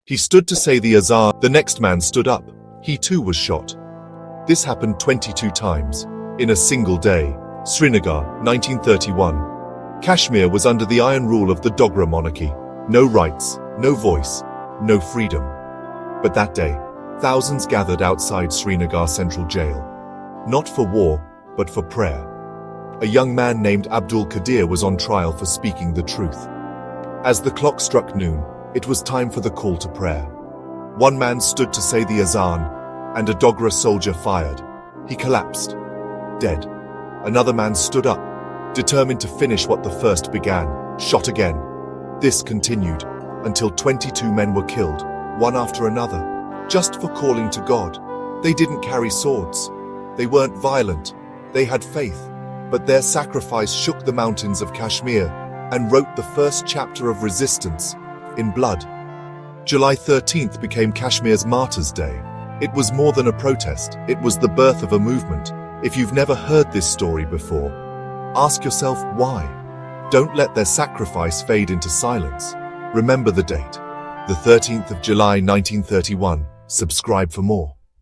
He stood to say the Azaan. The next man stood up. He too was shot. This happened 22 times in a single day. Srinagar, 1931. Kashmir was under the iron rule of the Dogra monarchy. No rights, no voice, no freedom. But that day, thousands gathered outside Srinagar Central Jail. Not for war, but for prayer. A young man named Abdul Qadir was on trial for speaking the truth. As the clock struck noon, it was time for the call to prayer. One man stood to say the Azaan, and a Dogra soldier fired. He collapsed, dead. Another man stood up, determined to finish what the first began, shot again. This continued until 22 men were killed, one after another, just for calling to God. They didn't carry swords. They weren't violent. They had faith. But their sacrifice shook the mountains of Kashmir and wrote the first chapter of resistance in blood. July 13th became Kashmir's Martyrs' Day. It was more than a protest. It was the birth of a movement. If you've never heard this story before, ask yourself why. Don't let their sacrifice fade into silence. Remember the date, the 13th of July 1931. Subscribe for more.